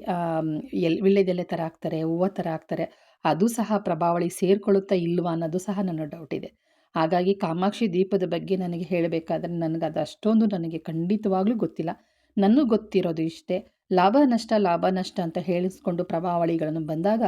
S1: ವೀಳ್ಯದೆಲೆ ಥರ ಹಾಕ್ತಾರೆ, ಹೂವು ಥರ ಹಾಕ್ತಾರೆ. ಅದು ಸಹ ಪ್ರಭಾವಳಿ ಸೇರ್ಕೊಳ್ಳುತ್ತಾ ಇಲ್ವಾ ಅನ್ನೋದು ಸಹ ನನ್ನ ಡೌಟ್ ಇದೆ. ಹಾಗಾಗಿ ಕಾಮಾಕ್ಷಿ ದೀಪದ ಬಗ್ಗೆ ನನಗೆ ಹೇಳಬೇಕಾದ್ರೆ ನನಗೆ ಅಷ್ಟೊಂದು ನನಗೆ ಖಂಡಿತವಾಗ್ಲೂ ಗೊತ್ತಿಲ್ಲ. ನನಗೆ ಗೊತ್ತಿರೋದು ಇಷ್ಟೇ. ಲಾಭ ನಷ್ಟ ಅಂತ ಹೇಳಿಸ್ಕೊಂಡು ಪ್ರಭಾವಳಿಗಳನ್ನು ಬಂದಾಗ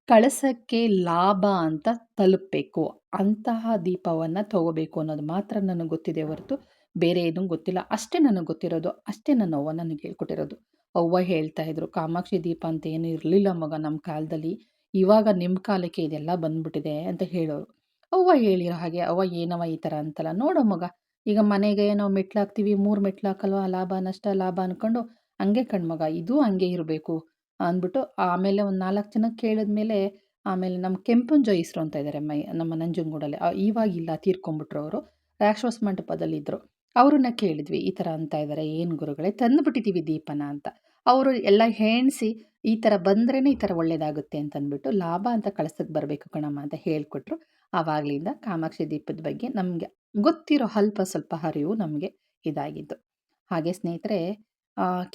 S1: ಕಳಸಕ್ಕೆ ಲಾಭ ಅಂತ ತಲುಪಬೇಕು, ಅಂತಹ ದೀಪವನ್ನು ತಗೋಬೇಕು ಅನ್ನೋದು ಮಾತ್ರ ನನಗೆ ಗೊತ್ತಿದೆ ಹೊರತು ಬೇರೆ ಏನೂ ಗೊತ್ತಿಲ್ಲ. ಅಷ್ಟೇ ನನಗೆ ಗೊತ್ತಿರೋದು, ಅಷ್ಟೇ ನನ್ನ ಅವ್ವ ನನಗೆ ಹೇಳ್ಕೊಟ್ಟಿರೋದು. ಅವ್ವ ಹೇಳ್ತಾ ಇದ್ರು, ಕಾಮಾಕ್ಷಿ ದೀಪ ಅಂತ ಏನೂ ಇರಲಿಲ್ಲ ಮಗ ನಮ್ಮ ಕಾಲದಲ್ಲಿ, ಇವಾಗ ನಿಮ್ಮ ಕಾಲಕ್ಕೆ ಇದೆಲ್ಲ ಬಂದ್ಬಿಟ್ಟಿದೆ ಅಂತ ಹೇಳೋರು. ಅವ್ವ ಹೇಳಿರೋ ಹಾಗೆ, ಅವ್ವ ಏನವ್ವ ಈ ಥರ ಅಂತಲ್ಲ, ನೋಡೋ ಮಗ, ಈಗ ಮನೆಗೆ ನಾವು ಮೆಟ್ಲು ಹಾಕ್ತೀವಿ, 3 ಮೆಟ್ಲು ಹಾಕಲ್ವ, ಲಾಭ ನಷ್ಟ ಲಾಭ ಅಂದ್ಕೊಂಡು, ಹಂಗೆ ಕಣ್ಮಗ, ಇದು ಹಂಗೆ ಇರಬೇಕು ಅಂದ್ಬಿಟ್ಟು, ಆಮೇಲೆ ಒಂದು 4 ಜನಕ್ಕೆ ಕೇಳಿದ್ಮೇಲೆ, ಆಮೇಲೆ ನಮ್ಮ ಕೆಂಪುಂಜ ಈಸ್ರು ಅಂತ ಇದ್ದಾರೆ ನಮ್ಮ ನಂಜನಗೂಡಲ್ಲಿ. ಇವಾಗಿಲ್ಲ, ತೀರ್ಕೊಂಡ್ಬಿಟ್ರು ಅವರು. ರಾಕ್ಷಸ ಮಂಟಪದಲ್ಲಿದ್ದರು. ಅವ್ರನ್ನ ಕೇಳಿದ್ವಿ, ಈ ಥರ ಅಂತ ಇದ್ದಾರೆ, ಏನು ಗುರುಗಳೇ ತಂದುಬಿಟ್ಟಿದ್ದೀವಿ ದೀಪನ ಅಂತ. ಅವರು ಎಲ್ಲ ಎಣಿಸಿ, ಈ ಥರ ಬಂದ್ರೇ ಈ ಥರ ಒಳ್ಳೆಯದಾಗುತ್ತೆ ಅಂತಂದ್ಬಿಟ್ಟು, ಲಾಭ ಅಂತ ಕಳಸಕ್ಕೆ ಬರಬೇಕು ಕಣಮ್ಮ ಅಂತ ಹೇಳಿಕೊಟ್ರು. ಆವಾಗಲಿಂದ ಕಾಮಾಕ್ಷಿ ದೀಪದ ಬಗ್ಗೆ ನಮಗೆ ಗೊತ್ತಿರೋ ಅಲ್ಪ ಸ್ವಲ್ಪ ಅರಿವು ನಮಗೆ ಇದಾಗಿದ್ದು. ಹಾಗೆ ಸ್ನೇಹಿತರೆ,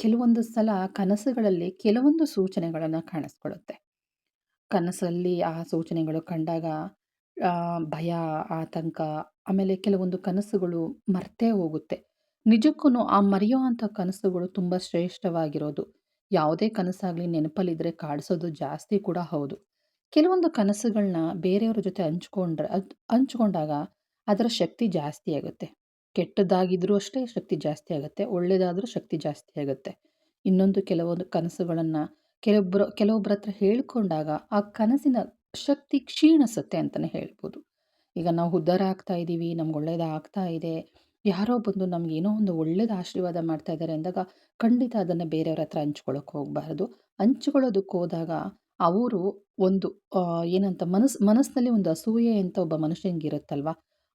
S1: ಕೆಲವೊಂದು ಸಲ ಕನಸುಗಳಲ್ಲಿ ಕೆಲವೊಂದು ಸೂಚನೆಗಳನ್ನು ಕಾಣಿಸ್ಕೊಳ್ಳುತ್ತೆ. ಕನಸಲ್ಲಿ ಆ ಸೂಚನೆಗಳು ಕಂಡಾಗ ಭಯ, ಆತಂಕ, ಆಮೇಲೆ ಕೆಲವೊಂದು ಕನಸುಗಳು ಮರ್ತೇ ಹೋಗುತ್ತೆ. ನಿಜಕ್ಕೂ ಆ ಮರೆಯುವಂಥ ಕನಸುಗಳು ತುಂಬ ಶ್ರೇಷ್ಠವಾಗಿರೋದು. ಯಾವುದೇ ಕನಸಾಗಲಿ ನೆನಪಲ್ಲಿದ್ದರೆ ಕಾಡಿಸೋದು ಜಾಸ್ತಿ ಕೂಡ ಹೌದು. ಕೆಲವೊಂದು ಕನಸುಗಳನ್ನ ಬೇರೆಯವ್ರ ಜೊತೆ ಹಂಚ್ಕೊಂಡಾಗ ಅದರ ಶಕ್ತಿ ಜಾಸ್ತಿ ಆಗುತ್ತೆ. ಕೆಟ್ಟದ್ದಾಗಿದ್ರೂ ಅಷ್ಟೇ ಶಕ್ತಿ ಜಾಸ್ತಿ ಆಗುತ್ತೆ, ಒಳ್ಳೆಯದಾದರೂ ಶಕ್ತಿ ಜಾಸ್ತಿ ಆಗುತ್ತೆ. ಇನ್ನೊಂದು ಕೆಲವೊಂದು ಕನಸುಗಳನ್ನು ಕೆಲವೊಬ್ಬರ ಹತ್ರ ಹೇಳ್ಕೊಂಡಾಗ ಆ ಕನಸಿನ ಶಕ್ತಿ ಕ್ಷೀಣಿಸುತ್ತೆ ಅಂತಲೇ ಹೇಳ್ಬೋದು. ಈಗ ನಾವು ಉದ್ಧಾರ ಆಗ್ತಾ ಇದ್ದೀವಿ, ನಮ್ಗೆ ಒಳ್ಳೇದಾಗ್ತಾ ಇದೆ, ಯಾರೋ ಬಂದು ನಮ್ಗೆ ಏನೋ ಒಂದು ಒಳ್ಳೇದು ಆಶೀರ್ವಾದ ಮಾಡ್ತಾ ಇದ್ದಾರೆ ಅಂದಾಗ ಖಂಡಿತ ಅದನ್ನು ಬೇರೆಯವ್ರ ಹತ್ರ ಹಂಚ್ಕೊಳ್ಳೋಕೆ ಹೋಗಬಾರ್ದು. ಹಂಚ್ಕೊಳ್ಳೋದಕ್ಕೆ ಹೋದಾಗ ಅವರು ಒಂದು ಏನಂತ ಮನಸ್ಸಿನಲ್ಲಿ ಒಂದು ಅಸೂಯೆ ಅಂತ ಒಬ್ಬ ಮನುಷ್ಯನಿಗಿರುತ್ತಲ್ವ,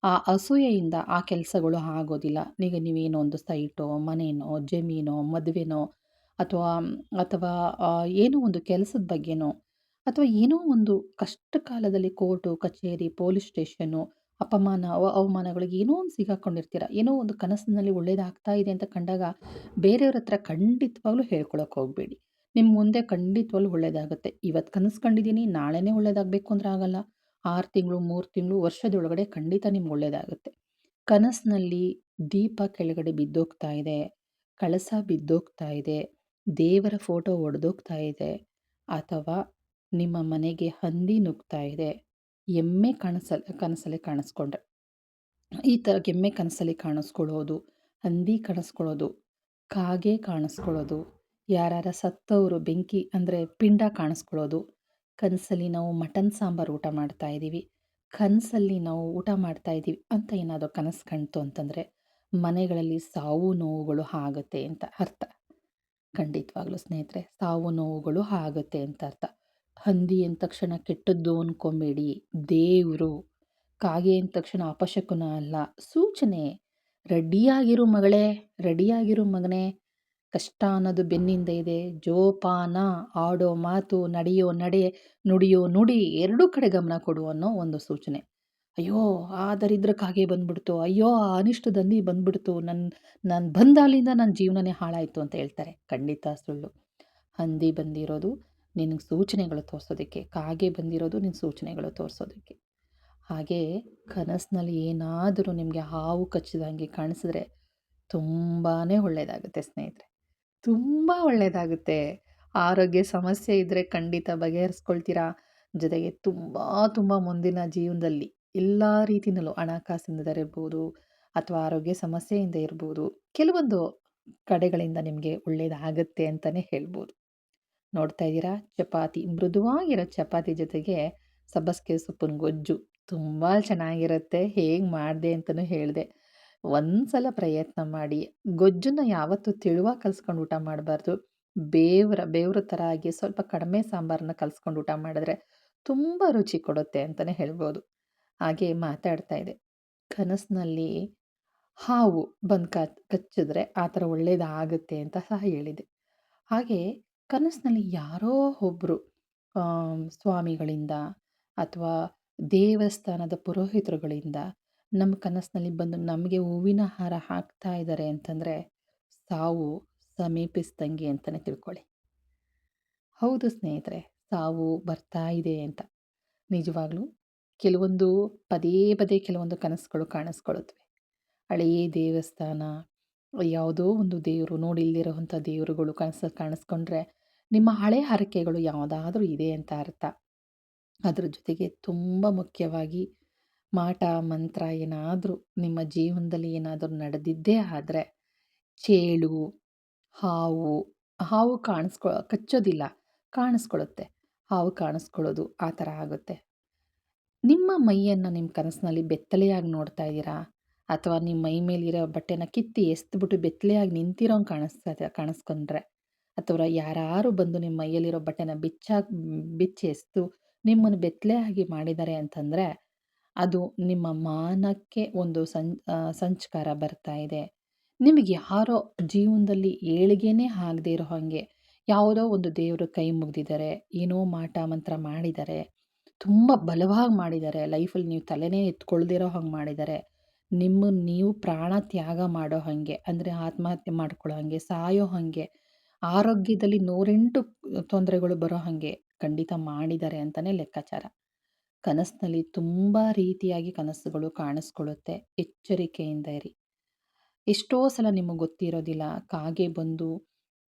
S1: ಆ ಅಸೂಯೆಯಿಂದ ಆ ಕೆಲಸಗಳು ಆಗೋದಿಲ್ಲ. ಈಗ ನೀವೇನೋ ಒಂದು ಸೈಟೋ, ಮನೆನೋ, ಜಮೀನೋ, ಮದುವೆನೋ, ಅಥವಾ ಅಥವಾ ಏನೋ ಒಂದು ಕೆಲಸದ ಬಗ್ಗೆನೋ, ಅಥವಾ ಏನೋ ಒಂದು ಕಷ್ಟ ಕಾಲದಲ್ಲಿ ಕೋರ್ಟು, ಕಚೇರಿ, ಪೊಲೀಸ್ ಸ್ಟೇಷನ್ನು, ಅಪಮಾನ, ಅವಮಾನಗಳಿಗೆ ಏನೋ ಒಂದು ಸಿಗಾಕೊಂಡಿರ್ತೀರ. ಏನೋ ಒಂದು ಕನಸಿನಲ್ಲಿ ಒಳ್ಳೇದಾಗ್ತಾ ಇದೆ ಅಂತ ಕಂಡಾಗ ಬೇರೆಯವ್ರ ಹತ್ರ ಖಂಡಿತವಾಗ್ಲೂ ಹೇಳ್ಕೊಳಕ್ಕೆ ಹೋಗಬೇಡಿ. ನಿಮ್ಮ ಮುಂದೆ ಖಂಡಿತವಾಗ್ಲೂ ಒಳ್ಳೇದಾಗುತ್ತೆ. ಇವತ್ತು ಕನಸು ಕಂಡಿದ್ದೀನಿ, ನಾಳೆನೇ ಒಳ್ಳೇದಾಗಬೇಕು ಅಂದ್ರೆ ಆಗಲ್ಲ. 6 ತಿಂಗಳು, 3 ತಿಂಗಳು, ವರ್ಷದೊಳಗಡೆ ಖಂಡಿತ ನಿಮ್ಗೆ ಒಳ್ಳೇದಾಗುತ್ತೆ. ಕನಸಿನಲ್ಲಿ ದೀಪ ಕೆಳಗಡೆ ಬಿದ್ದೋಗ್ತಾ ಇದೆ, ಕಳಸ ಬಿದ್ದೋಗ್ತಾ ಇದೆ, ದೇವರ ಫೋಟೋ ಒಡೆದೋಗ್ತಾ ಇದೆ, ಅಥವಾ ನಿಮ್ಮ ಮನೆಗೆ ಹಂದಿ ನುಗ್ತಾ ಇದೆ, ಎಮ್ಮೆ ಕನಸಲ್ಲಿ ಕಾಣಿಸ್ಕೊಂಡ್ರೆ, ಈ ಥರ ಎಮ್ಮೆ ಕನಸಲ್ಲಿ ಕಾಣಿಸ್ಕೊಳ್ಳೋದು, ಹಂದಿ ಕಾಣಿಸ್ಕೊಳ್ಳೋದು, ಕಾಗೆ ಕಾಣಿಸ್ಕೊಳ್ಳೋದು, ಯಾರಾರ ಸತ್ತವರು ಬೆಂಕಿ ಅಂದರೆ ಪಿಂಡ ಕಾಣಿಸ್ಕೊಳ್ಳೋದು, ಕನಸಲ್ಲಿ ನಾವು ಮಟನ್ ಸಾಂಬಾರು ಊಟ ಮಾಡ್ತಾ ಇದ್ದೀವಿ, ಕನಸಲ್ಲಿ ನಾವು ಊಟ ಮಾಡ್ತಾ ಇದ್ದೀವಿ ಅಂತ ಏನಾದರೂ ಕನಸು ಕಾಣ್ತು ಅಂತಂದರೆ ಮನೆಗಳಲ್ಲಿ ಸಾವು ನೋವುಗಳು ಆಗುತ್ತೆ ಅಂತ ಅರ್ಥ. ಖಂಡಿತವಾಗ್ಲೂ ಸ್ನೇಹಿತರೆ, ಸಾವು ನೋವುಗಳು ಆಗುತ್ತೆ ಅಂತ ಅರ್ಥ. ಹಂದಿ ಅಂದ ತಕ್ಷಣ ಕೆಟ್ಟದ್ದು ಅಂದ್ಕೊಂಬೇಡಿ, ದೇವರು. ಕಾಗೆ ಅಂದ ತಕ್ಷಣ ಅಪಶಕುನ ಅಲ್ಲ, ಸೂಚನೆ. ರೆಡಿಯಾಗಿರು ಮಗಳೇ, ರೆಡಿಯಾಗಿರು ಮಗನೇ, ಕಷ್ಟ ಅನ್ನೋದು ಬೆನ್ನಿಂದ ಇದೆ. ಜೋಪಾನ, ಆಡೋ ಮಾತು, ನಡೆಯೋ ನಡೆ, ನುಡಿಯೋ ನುಡಿ ಎರಡೂ ಕಡೆ ಗಮನ ಕೊಡು ಅನ್ನೋ ಒಂದು ಸೂಚನೆ. ಅಯ್ಯೋ! ಆ ದರಿದ್ರಕ್ಕೆ ಹಾಗೆ ಬಂದ್ಬಿಡ್ತು, ಅಯ್ಯೋ! ಆ ಅನಿಷ್ಟದ ಹಂದಿ ಬಂದ್ಬಿಡ್ತು, ನಾನು ಬಂದಾಗಲಿಂದ ನನ್ನ ಜೀವನನೇ ಹಾಳಾಯಿತು ಅಂತ ಹೇಳ್ತಾರೆ. ಖಂಡಿತ ಸುಳ್ಳು. ಹಂದಿ ಬಂದಿರೋದು ನಿನಗೆ ಸೂಚನೆಗಳು ತೋರಿಸೋದಕ್ಕೆ, ಕಾಗೆ ಬಂದಿರೋದು ನಿನ್ನ ಸೂಚನೆಗಳು ತೋರಿಸೋದಕ್ಕೆ. ಹಾಗೆ ಕನಸಿನಲ್ಲಿ ಏನಾದರೂ ನಿಮಗೆ ಹಾವು ಕಚ್ಚಿದಂಗೆ ಕಾಣಿಸಿದ್ರೆ ತುಂಬಾ ಒಳ್ಳೆಯದಾಗುತ್ತೆ ಸ್ನೇಹಿತರೆ. ತುಂಬ ಒಳ್ಳೆಯದಾಗುತ್ತೆ. ಆರೋಗ್ಯ ಸಮಸ್ಯೆ ಇದ್ದರೆ ಖಂಡಿತ ಬಗೆಹರಿಸ್ಕೊಳ್ತೀರಾ. ಜೊತೆಗೆ ತುಂಬ ತುಂಬ ಮುಂದಿನ ಜೀವನದಲ್ಲಿ ಎಲ್ಲ ರೀತಿಯಲ್ಲೂ ಹಣಕಾಸಿನಿಂದ ಇರ್ಬೋದು ಅಥವಾ ಆರೋಗ್ಯ ಸಮಸ್ಯೆಯಿಂದ ಇರ್ಬೋದು, ಕೆಲವೊಂದು ಕಡೆಗಳಿಂದ ನಿಮಗೆ ಒಳ್ಳೆಯದಾಗತ್ತೆ ಅಂತಲೇ ಹೇಳ್ಬೋದು. ನೋಡ್ತಾ ಇದ್ದೀರಾ, ಚಪಾತಿ, ಮೃದುವಾಗಿರೋ ಚಪಾತಿ ಜೊತೆಗೆ ಸಬ್ಬಸಿಗೆ ಸೊಪ್ಪಿನ ಗೊಜ್ಜು ತುಂಬ ಚೆನ್ನಾಗಿರುತ್ತೆ. ಹೇಗೆ ಮಾಡಿದೆ ಅಂತಲೂ ಹೇಳಿದೆ. ಒಂದ್ಸಲ ಪ್ರಯತ್ನ ಮಾಡಿ. ಗೊಜ್ಜನ್ನು ಯಾವತ್ತೂ ತೆಳುವಾಗಿ ಕಲಿಸ್ಕೊಂಡು ಊಟ ಮಾಡಬಾರ್ದು. ಬೇವ್ರ ಥರ ಆಗಿ ಸ್ವಲ್ಪ ಕಡಿಮೆ ಸಾಂಬಾರನ್ನ ಕಲಿಸ್ಕೊಂಡು ಊಟ ಮಾಡಿದ್ರೆ ತುಂಬ ರುಚಿ ಕೊಡುತ್ತೆ ಅಂತಲೇ ಹೇಳ್ಬೋದು. ಹಾಗೆ ಮಾತಾಡ್ತಾ ಇದೆ, ಕನಸಿನಲ್ಲಿ ಹಾವು ಬಂದು ಕಚ್ಚಿದ್ರೆ ಆ ಥರ ಒಳ್ಳೆಯದಾಗುತ್ತೆ ಅಂತ ಸಹ ಹೇಳಿದೆ. ಹಾಗೆ ಕನಸಿನಲ್ಲಿ ಯಾರೋ ಒಬ್ಬರು ಸ್ವಾಮಿಗಳಿಂದ ಅಥವಾ ದೇವಸ್ಥಾನದ ಪುರೋಹಿತರುಗಳಿಂದ ನಮ್ಮ ಕನಸಿನಲ್ಲಿ ಬಂದು ನಮಗೆ ಹೂವಿನ ಹಾರ ಹಾಕ್ತಾ ಇದ್ದಾರೆ ಅಂತಂದರೆ ಸಾವು ಸಮೀಪಿಸ್ದಂಗೆ ಅಂತಲೇ ತಿಳ್ಕೊಳ್ಳಿ. ಹೌದು ಸ್ನೇಹಿತರೆ, ಸಾವು ಬರ್ತಾ ಇದೆ ಅಂತ. ನಿಜವಾಗ್ಲೂ ಕೆಲವೊಂದು ಪದೇ ಪದೇ ಕೆಲವೊಂದು ಕನಸುಗಳು ಕಾಣಿಸ್ಕೊಳ್ಳುತ್ತವೆ. ಹಳೆಯ ದೇವಸ್ಥಾನ, ಯಾವುದೋ ಒಂದು ದೇವರು ನೋಡಿಲ್ದಿರೋವಂಥ ದೇವರುಗಳು ಕಾಣಿಸ್ಕೊಂಡ್ರೆ ನಿಮ್ಮ ಹಳೆ ಹರಕೆಗಳು ಯಾವುದಾದ್ರೂ ಇದೆ ಅಂತ ಅರ್ಥ. ಅದ್ರ ಜೊತೆಗೆ ತುಂಬ ಮುಖ್ಯವಾಗಿ ಮಾಟ ಮಂತ್ರ ಏನಾದರೂ ನಿಮ್ಮ ಜೀವನದಲ್ಲಿ ಏನಾದರೂ ನಡೆದಿದ್ದೇ ಆದರೆ, ಚೇಳು, ಹಾವು ಹಾವು ಕಚ್ಚೋದಿಲ್ಲ, ಕಾಣಿಸ್ಕೊಳ್ಳುತ್ತೆ. ಹಾವು ಕಾಣಿಸ್ಕೊಳ್ಳೋದು ಆ ಥರ ಆಗುತ್ತೆ. ನಿಮ್ಮ ಮೈಯನ್ನು ನಿಮ್ಮ ಕನಸಿನಲ್ಲಿ ಬೆತ್ತಲೆಯಾಗಿ ನೋಡ್ತಾ ಇದ್ದೀರಾ, ಅಥವಾ ನಿಮ್ಮ ಮೈ ಮೇಲಿರೋ ಬಟ್ಟೆನ ಕಿತ್ತಿ ಎಸ್ದುಬಿಟ್ಟು ಬೆತ್ತಲೆಯಾಗಿ ನಿಂತಿರೋಂಗೆ ಕಾಣಿಸ್ಕೊಂಡ್ರೆ, ಅಥವಾ ಯಾರು ಬಂದು ನಿಮ್ಮ ಮೈಯಲ್ಲಿರೋ ಬಟ್ಟೆನ ಬಿಚ್ಚಿ ಎಸ್ದು ನಿಮ್ಮನ್ನು ಬೆತ್ತಲೆಯಾಗಿ ಮಾಡಿದ್ದಾರೆ ಅಂತಂದರೆ, ಅದು ನಿಮ್ಮ ಮಾನಕ್ಕೆ ಒಂದು ಸಂಸ್ಕಾರ ಬರ್ತಾ ಇದೆ. ನಿಮಗೆ ಯಾರೋ ಜೀವನದಲ್ಲಿ ಏಳಿಗೆನೇ ಆಗದೆ ಇರೋ ಹಾಗೆ ಯಾವುದೋ ಒಂದು ದೇವರು ಕೈ ಮುಗಿದಿದ್ದಾರೆ, ಏನೋ ಮಾಟ ಮಂತ್ರ ಮಾಡಿದ್ದಾರೆ, ತುಂಬ ಬಲವಾಗಿ ಮಾಡಿದ್ದಾರೆ, ಲೈಫಲ್ಲಿ ನೀವು ತಲೆನೇ ಎತ್ಕೊಳ್ದಿರೋ ಹಂಗೆ ಮಾಡಿದ್ದಾರೆ, ನಿಮ್ಮನ್ನು ನೀವು ಪ್ರಾಣ ತ್ಯಾಗ ಮಾಡೋ ಹಾಗೆ, ಅಂದರೆ ಆತ್ಮಹತ್ಯೆ ಮಾಡ್ಕೊಳ್ಳೋ ಹಾಗೆ, ಸಾಯೋ ಹಾಗೆ, ಆರೋಗ್ಯದಲ್ಲಿ 108 ತೊಂದರೆಗಳು ಬರೋ ಹಾಗೆ ಖಂಡಿತ ಮಾಡಿದ್ದಾರೆ ಅಂತಲೇ ಲೆಕ್ಕಾಚಾರ. ಕನಸಿನಲ್ಲಿ ತುಂಬ ರೀತಿಯಾಗಿ ಕನಸುಗಳು ಕಾಣಿಸ್ಕೊಳ್ಳುತ್ತೆ. ಎಚ್ಚರಿಕೆಯಿಂದ ಇರಿ. ಎಷ್ಟೋ ಸಲ ನಿಮಗೆ ಗೊತ್ತಿರೋದಿಲ್ಲ, ಕಾಗೆ ಬಂದು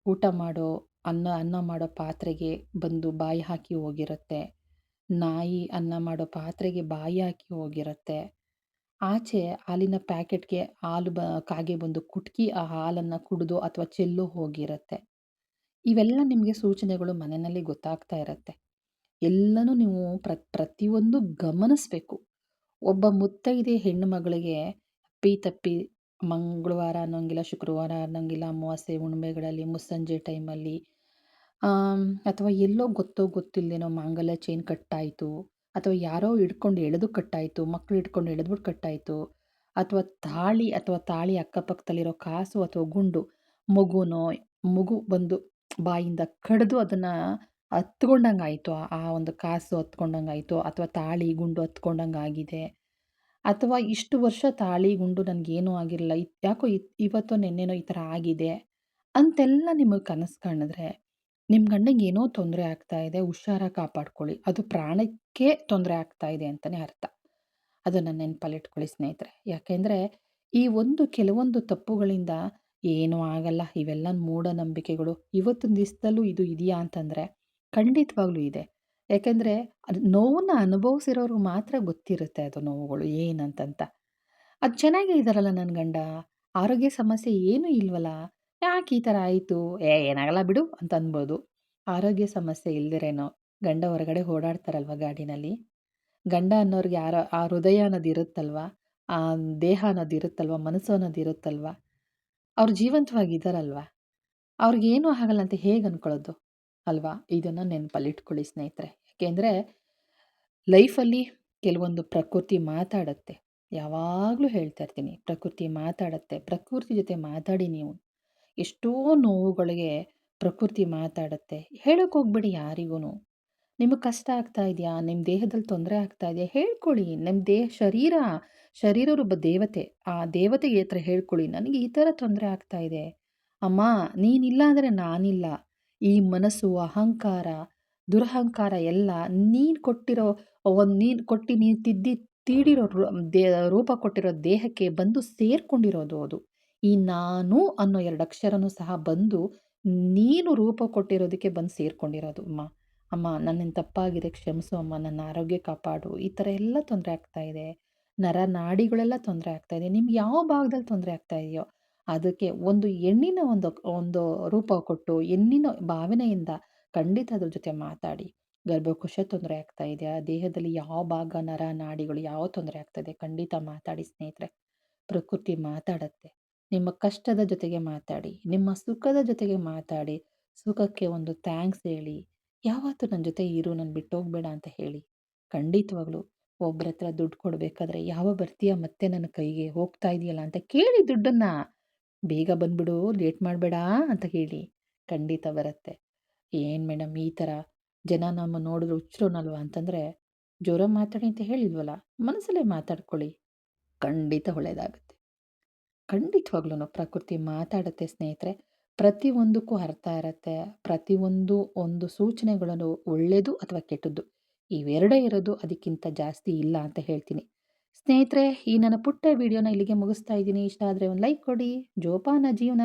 S1: ಊಟ ಮಾಡೋ ಅನ್ನ ಮಾಡೋ ಪಾತ್ರೆಗೆ ಬಂದು ಬಾಯಿ ಹಾಕಿ ಹೋಗಿರುತ್ತೆ. ನಾಯಿ ಅನ್ನ ಮಾಡೋ ಪಾತ್ರೆಗೆ ಬಾಯಿ ಹಾಕಿ ಹೋಗಿರುತ್ತೆ. ಆಚೆ ಹಾಲಿನ ಪ್ಯಾಕೆಟ್ಗೆ ಕಾಗೆ ಬಂದು ಕುಟ್ಕಿ ಆ ಹಾಲನ್ನು ಕುಡಿದು ಅಥವಾ ಚೆಲ್ಲೋ ಹೋಗಿರುತ್ತೆ. ಇವೆಲ್ಲ ನಿಮಗೆ ಸೂಚನೆಗಳು ಮನೆಯಲ್ಲಿ ಗೊತ್ತಾಗ್ತಾ ಇರುತ್ತೆ. ಎಲ್ಲನೂ ನೀವು ಪ್ರತಿಯೊಂದು ಗಮನಿಸಬೇಕು. ಒಬ್ಬ ಮುತ್ತೈದೆ ಹೆಣ್ಣು ಮಗಳಿಗೆ ಅಪ್ಪಿತಪ್ಪಿ ಮಂಗಳವಾರ ಅನ್ನೋಂಗಿಲ್ಲ, ಶುಕ್ರವಾರ ಅನ್ನೋಂಗಿಲ್ಲ, ಅಮಾವಾಸ್ಯೆ ಹುಣ್ಮೆಗಳಲ್ಲಿ ಮುಸ್ಸಂಜೆ ಟೈಮಲ್ಲಿ ಅಥವಾ ಎಲ್ಲೋ ಗೊತ್ತಿಲ್ಲದೇನೋ ಮಾಂಗಲ್ಯ ಚೈನ್ ಕಟ್ಟಾಯಿತು, ಅಥವಾ ಯಾರೋ ಹಿಡ್ಕೊಂಡು ಎಳೆದು ಕಟ್ಟಾಯಿತು, ಮಕ್ಕಳು ಹಿಡ್ಕೊಂಡು ಎಳೆದ್ಬಿಟ್ಟು ಕಟ್ಟಾಯಿತು, ಅಥವಾ ತಾಳಿ ಅಕ್ಕಪಕ್ಕದಲ್ಲಿರೋ ಕಾಸು ಅಥವಾ ಗುಂಡು ಮಗು ಬಂದು ಬಾಯಿಂದ ಕಡಿದು ಅದನ್ನು ಹತ್ಕೊಂಡಂಗಾಯಿತು, ಆ ಒಂದು ಕಾಸು ಹತ್ಕೊಂಡಂಗಾಯಿತು, ಅಥವಾ ತಾಳಿ ಗುಂಡು ಹತ್ಕೊಂಡಂಗೆ ಆಗಿದೆ, ಅಥವಾ ಇಷ್ಟು ವರ್ಷ ತಾಳಿ ಗುಂಡು ನನಗೇನೂ ಆಗಿರಲಿಲ್ಲ, ಯಾಕೋ ಇವತ್ತೋ ನೆನ್ನೆನೋ ಈ ಥರ ಆಗಿದೆ ಅಂತೆಲ್ಲ ನಿಮಗೆ ಕನಸು ಕಾಣಿದ್ರೆ ನಿಮ್ಮ ಗಂಡಂಗೆ ಏನೋ ತೊಂದರೆ ಆಗ್ತಾ ಇದೆ, ಹುಷಾರಾಗಿ ಕಾಪಾಡ್ಕೊಳ್ಳಿ. ಅದು ಪ್ರಾಣಕ್ಕೆ ತೊಂದರೆ ಆಗ್ತಾ ಇದೆ ಅಂತಲೇ ಅರ್ಥ. ಅದನ್ನು ನೆನಪಲ್ಲಿಟ್ಕೊಳ್ಳಿ ಸ್ನೇಹಿತರೆ. ಯಾಕೆಂದರೆ ಈ ಕೆಲವೊಂದು ತಪ್ಪುಗಳಿಂದ ಏನೂ ಆಗಲ್ಲ, ಇವೆಲ್ಲ ಮೂಢನಂಬಿಕೆಗಳು. ಇವತ್ತಿನ ದಿವಸದಲ್ಲೂ ಇದು ಇದೆಯಾ ಅಂತಂದರೆ ಖಂಡಿತವಾಗ್ಲೂ ಇದೆ. ಯಾಕೆಂದರೆ ಅದು ನೋವನ್ನು ಅನುಭವಿಸಿರೋರು ಮಾತ್ರ ಗೊತ್ತಿರುತ್ತೆ ಅದು ನೋವುಗಳು ಏನಂತಂತ. ಅದು ಚೆನ್ನಾಗೇ ಇದ್ದಾರಲ್ಲ ನನ್ನ ಗಂಡ, ಆರೋಗ್ಯ ಸಮಸ್ಯೆ ಏನೂ ಇಲ್ವಲ್ಲ, ಯಾಕೆ ಈ ಥರ ಆಯಿತು, ಏನಾಗಲ್ಲ ಬಿಡು ಅಂತ ಅನ್ಬೋದು. ಆರೋಗ್ಯ ಸಮಸ್ಯೆ ಇಲ್ದಿರೇನೋ ಗಂಡ ಹೊರಗಡೆ ಓಡಾಡ್ತಾರಲ್ವ ಗಾಡಿನಲ್ಲಿ, ಗಂಡ ಅನ್ನೋರಿಗೆ ಆ ಹೃದಯ ಅನ್ನೋದು ಇರುತ್ತಲ್ವ, ಆ ದೇಹ ಅನ್ನೋದು ಇರುತ್ತಲ್ವ, ಮನಸ್ಸು ಅನ್ನೋದು ಇರುತ್ತಲ್ವ, ಅವ್ರು ಜೀವಂತವಾಗಿದ್ದಾರಲ್ವ, ಅವ್ರಿಗೇನೂ ಆಗಲ್ಲ ಅಂತ ಹೇಗೆ ಅಂದ್ಕೊಳ್ಳೋದು ಅಲ್ವಾ? ಇದನ್ನು ನೆನಪಲ್ಲಿಟ್ಕೊಳ್ಳಿ ಸ್ನೇಹಿತರೆ. ಯಾಕೆಂದರೆ ಲೈಫಲ್ಲಿ ಕೆಲವೊಂದು ಪ್ರಕೃತಿ ಮಾತಾಡತ್ತೆ. ಯಾವಾಗಲೂ ಹೇಳ್ತಾ ಇರ್ತೀನಿ, ಪ್ರಕೃತಿ ಮಾತಾಡತ್ತೆ. ಪ್ರಕೃತಿ ಜೊತೆ ಮಾತಾಡಿ ನೀವು. ಎಷ್ಟೋ ನೋವುಗಳಿಗೆ ಪ್ರಕೃತಿ ಮಾತಾಡತ್ತೆ. ಹೇಳೋಕೆ ಹೋಗ್ಬೇಡಿ ಯಾರಿಗೂನು. ನಿಮಗೆ ಕಷ್ಟ ಆಗ್ತಾ ಇದೆಯಾ? ನಿಮ್ಮ ದೇಹದಲ್ಲಿ ತೊಂದರೆ ಆಗ್ತಾ ಇದೆಯಾ? ಹೇಳ್ಕೊಳ್ಳಿ. ನಿಮ್ಮ ಶರೀರ ಒಬ್ಬ ದೇವತೆ. ಆ ದೇವತೆಗೆ ಹತ್ರ ಹೇಳ್ಕೊಳ್ಳಿ. ನನಗೆ ಈ ಥರ ತೊಂದರೆ ಆಗ್ತಾ ಇದೆ. ಅಮ್ಮ ನೀನಿಲ್ಲ ಅಂದರೆ ನಾನಿಲ್ಲ. ಈ ಮನಸ್ಸು, ಅಹಂಕಾರ, ದುರಹಂಕಾರ ಎಲ್ಲ ನೀನು ಕೊಟ್ಟಿರೋ ನೀನು ಕೊಟ್ಟು ನೀನು ತೀಡಿರೋ ರೂಪ ಕೊಟ್ಟಿರೋ ದೇಹಕ್ಕೆ ಬಂದು ಸೇರ್ಕೊಂಡಿರೋದು ಅದು. ಈ ನಾನು ಅನ್ನೋ 2 ಅಕ್ಷರನೂ ಸಹ ಬಂದು ನೀನು ರೂಪ ಕೊಟ್ಟಿರೋದಕ್ಕೆ ಬಂದು ಸೇರ್ಕೊಂಡಿರೋದು ಅಮ್ಮ. ಅಮ್ಮ ನನ್ನಿಂದ ತಪ್ಪಾಗಿದೆ ಕ್ಷಮಿಸು ಅಮ್ಮ, ನನ್ನ ಆರೋಗ್ಯ ಕಾಪಾಡು. ಈ ಥರ ಎಲ್ಲ ತೊಂದರೆ ಆಗ್ತಾ ಇದೆ. ನರನಾಡಿಗಳೆಲ್ಲ ತೊಂದರೆ ಆಗ್ತಾ ಇದೆ. ನಿಮ್ಗೆ ಯಾವ ಭಾಗದಲ್ಲಿ ತೊಂದರೆ ಆಗ್ತಾ ಇದೆಯೋ ಅದಕ್ಕೆ ಒಂದು ಹೆಣ್ಣಿನ ಒಂದು ಒಂದು ರೂಪ ಕೊಟ್ಟು, ಹೆಣ್ಣಿನ ಭಾವನೆಯಿಂದ ಖಂಡಿತ ಅದ್ರ ಜೊತೆ ಮಾತಾಡಿ. ಗರ್ಭಕೋಶ ತೊಂದರೆ ಆಗ್ತಾ ಇದೆಯಾ? ದೇಹದಲ್ಲಿ ಯಾವ ಭಾಗ ನರ, ನಾಡಿಗಳು ಯಾವ ತೊಂದರೆ ಆಗ್ತಾ ಇದೆ? ಖಂಡಿತ ಮಾತಾಡಿ ಸ್ನೇಹಿತರೆ. ಪ್ರಕೃತಿ ಮಾತಾಡತ್ತೆ. ನಿಮ್ಮ ಕಷ್ಟದ ಜೊತೆಗೆ ಮಾತಾಡಿ. ನಿಮ್ಮ ಸುಖದ ಜೊತೆಗೆ ಮಾತಾಡಿ. ಸುಖಕ್ಕೆ ಒಂದು ಥ್ಯಾಂಕ್ಸ್ ಹೇಳಿ. ಯಾವತ್ತೂ ನನ್ನ ಜೊತೆ ಇರು, ನನ್ನ ಬಿಟ್ಟೋಗ್ಬೇಡ ಅಂತ ಹೇಳಿ. ಖಂಡಿತವಾಗ್ಲೂ ಒಬ್ರ ಹತ್ರ ದುಡ್ಡು ಕೊಡಬೇಕಾದ್ರೆ ಯಾವ ಬರ್ತೀಯ ಮತ್ತೆ ನನ್ನ ಕೈಗೆ? ಹೋಗ್ತಾ ಇದೆಯಲ್ಲ ಅಂತ ಕೇಳಿ ದುಡ್ಡನ್ನ. ಬೇಗ ಬಂದ್ಬಿಡು, ಲೇಟ್ ಮಾಡಬೇಡ ಅಂತ ಹೇಳಿ. ಖಂಡಿತ ಬರುತ್ತೆ. ಏನು ಮೇಡಮ್ ಈ ಥರ ಜನ ನಮ್ಮ ನೋಡಿದ್ರೆ ಹುಚ್ಚರನಲ್ವಾ ಅಂತಂದರೆ, ಜೋರಾಗಿ ಮಾತಾಡಿ ಅಂತ ಹೇಳಿಲ್ವಲ್ಲ, ಮನಸ್ಸಲ್ಲೇ ಮಾತಾಡ್ಕೊಳ್ಳಿ. ಖಂಡಿತ ಒಳ್ಳೆಯದಾಗುತ್ತೆ. ಖಂಡಿತವಾಗ್ಲೂ ಪ್ರಕೃತಿ ಮಾತಾಡುತ್ತೆ ಸ್ನೇಹಿತರೆ. ಪ್ರತಿಯೊಂದಕ್ಕೂ ಅರ್ಥ ಇರುತ್ತೆ. ಒಂದು ಸೂಚನೆಗಳನ್ನು ಒಳ್ಳೆಯದು ಅಥವಾ ಕೆಟ್ಟದ್ದು ಇವೆರಡೇ ಇರೋದು, ಅದಕ್ಕಿಂತ ಜಾಸ್ತಿ ಇಲ್ಲ ಅಂತ ಹೇಳ್ತೀನಿ. ಸ್ನೇಹಿತರೆ, ಈ ನನ್ನ ಪುಟ್ಟ ವಿಡಿಯೋನ ಇಲ್ಲಿಗೆ ಮುಗಿಸ್ತಾ ಇದ್ದೀನಿ. ಇಷ್ಟ ಆದರೆ ಒಂದು ಲೈಕ್ ಕೊಡಿ. ಜೋಪಾನ ಜೀವನ.